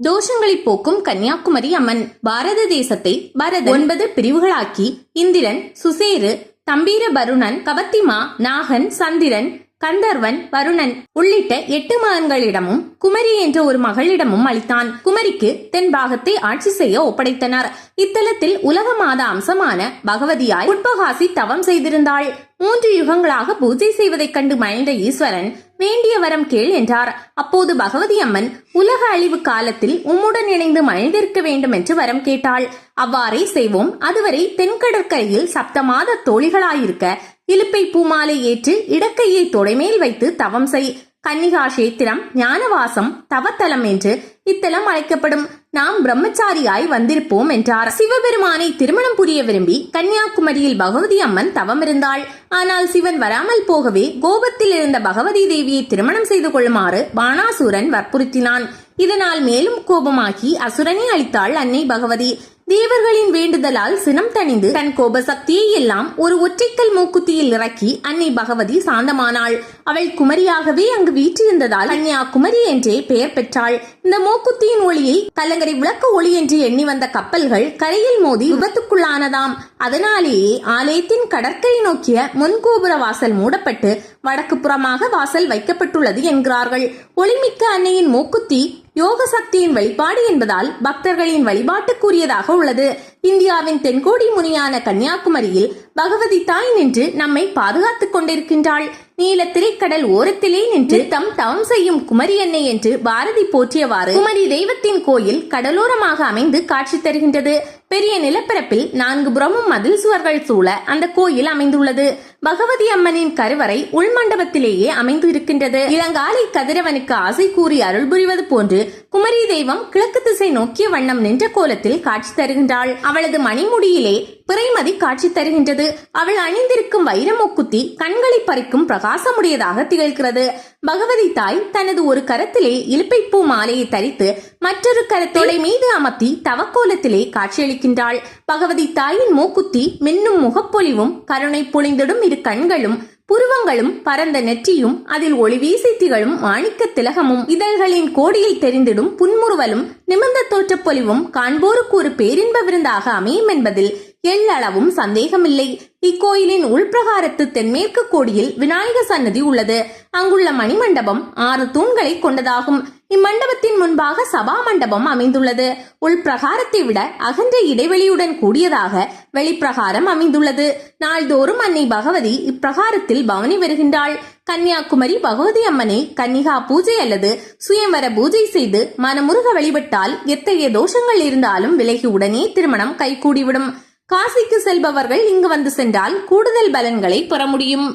தோஷங்களை போக்கும் கன்னியாகுமரி அம்மன். பாரத தேசத்தை பரதன் 9 பிரிவுகளாக்கி இந்திரன், சுசேரு, தம்பீர வருணன், கவத்திமா, நாகன், சந்திரன், கந்தர்வன், வருணன் உள்ளிட்ட 8 மகன்களிடமும் குமரி என்ற ஒரு மகளிடமும் அளித்தான். குமரிக்கு தென்பாகத்தை ஆட்சி செய்ய ஒப்படைத்தனர். இத்தலத்தில் உலக மாத அம்சமான பகவதியாய் புட்பகாசி தவம் செய்திருந்தாள். 3 யுகங்களாக பூஜை செய்வதைக் கண்டு மகிழ்ந்த ஈஸ்வரன் வேண்டிய வரம் கேள் என்றார். அப்போது பகவதி அம்மன் உலக அழிவு காலத்தில் உம்முடன் இணைந்து மகிழ்ந்திருக்க வேண்டும் என்று வரம் கேட்டாள். அவ்வாறே செய்வோம். அதுவரை தென்கடற்கரையில் 7 மாத தோழிகளாயிருக்க இலுப்பை பூமாலை ஏற்று இடக்கையை தொடைமேல் வைத்து தவம் செய். கன்னிகா கஷேத்திரம், ஞானவாசம், தவத்தலம் என்று இத்தலம் அழைக்கப்படும். நாம் பிரம்மச்சாரியாய் வந்திருப்போம் என்றார். சிவபெருமானை திருமணம் புரிய விரும்பி கன்னியாகுமரியில் பகவதி அம்மன் தவம் இருந்தாள். ஆனால் சிவன் வராமல் போகவே கோபத்தில் இருந்த பகவதி தேவியை திருமணம் செய்து கொள்ளுமாறு பானாசூரன் வற்புறுத்தினான். இதனால் மேலும் கோபமாகி அசுரனை அளித்தாள் அன்னை பகவதி. தேவர்களின் வேண்டுதலால் சினம் தணிந்து தன் கோப சக்தியை எல்லாம் ஒரு ஒற்றைக்கல் மூக்குத்தியில் இறக்கி அன்னை பகவதி சாந்தமானாள். அவள் குமரியாகவே அங்கு வீற்றிருந்ததால் கன்னியாகுமரி என்றே பெயர் பெற்றாள். இந்த மூக்குத்தியின் ஒளியை கலங்கரை விளக்கு ஒளி என்று எண்ணி வந்த கப்பல்கள் கரையில் மோதி விபத்துக்குள்ளானதாம். அதனாலேயே ஆலயத்தின் கடற்கரை நோக்கிய முன்கோபுர வாசல் மூடப்பட்டு வடக்கு புறமாக வாசல் வைக்கப்பட்டுள்ளது என்கிறார்கள். ஒளிமிக்க அன்னையின் மூக்குத்தி யோக சக்தியின் வழிபாடு என்பதால் பக்தர்களின் வழிபாட்டுக்குரியதாக உள்ளது. இந்தியாவின் தென்கோடி முனியான கன்னியாகுமரியில் பகவதி தாய் நின்று நம்மை பாதுகாத்துக் கொண்டிருக்கின்றாள். நீல திரைக்கடல் ஓரத்திலே நின்று தவம் செய்யும் குமரி அன்னை என்று பாரதி போற்றியவாறு குமரி தெய்வத்தின் கோயில் கடலோரமாக அமைந்து காட்சி தருகின்றது. பெரிய நிலப்பரப்பில் 4 புறமும் மதில் சுவர்கள் சூழ அந்த கோயில் அமைந்துள்ளது. பகவதி அம்மனின் கருவறை உள்மண்டபத்திலேயே அமைந்து இருக்கின்றது. இளங்காலை கதிரவனுக்கு ஆசை கூறி அருள் புரிவது போன்று குமரி தெய்வம் கிழக்கு திசை நோக்கிய வண்ணம் நின்ற கோலத்தில் காட்சி தருகின்றாள். அவளது மணிமுடியிலே பிறைமதி காட்சி தருகின்றது. அவள் அணிந்திருக்கும் வைரமூக்குத்தி கண்களை பறிக்கும் பிரகாசமுடையதாக திகழ்கிறது. பகவதி தாய் தனது ஒரு கரத்திலே இலுப்பைப்பூ மாலையை தரித்து மற்றொரு கரத்தோடை மீது அமர்த்தி தவக்கோலத்திலே காட்சியளிக்கின்றாள். பகவதி தாயின் மூக்குத்தி மின்னும் முகப்பொலிவும் கருணை பொழிந்திடும் 2 கண்களும் புருவங்களும் பரந்த நெற்றியும் அதில் ஒளி வீசி திகழும் மாணிக்க திலகமும் இதழ்களின் கோடியில் தெரிந்திடும் புன்முறுவலும் நிமிர்ந்த தோற்றப்பொலிவும் காண்போருக்கு ஒரு பேரின்ப விருந்தாக அமையும் என்பதில் எள்ளளவும் சந்தேகமில்லை. இக்கோயிலின் உள்பிரகாரத்து தென்மேற்கு கோடியில் விநாயகர் சன்னதி உள்ளது. அங்குள்ள மணிமண்டபம் 6 தூண்களை கொண்டதாகும். இம்மண்டபத்தின் முன்பாக சபா மண்டபம் அமைந்துள்ளது. உள்பிரகாரத்தை விட அகன்ற இடைவெளியுடன் கூடியதாக வெளிப்பிரகாரம் அமைந்துள்ளது. நாள்தோறும் அன்னை பகவதி இப்பிரகாரத்தில் பவனி வருகின்றாள். கன்னியாகுமரி பகவதி அம்மனை கன்னிகா பூஜை அல்லது சுயம்வர பூஜை செய்து மனமுருக வழிபட்டால் எத்தகைய தோஷங்கள் இருந்தாலும் விலகி உடனே திருமணம் கைகூடிவிடும். காசிக்கு செல்பவர்கள் இங்கு வந்து சென்றால் கூடுதல் பலன்களை பெற முடியும்.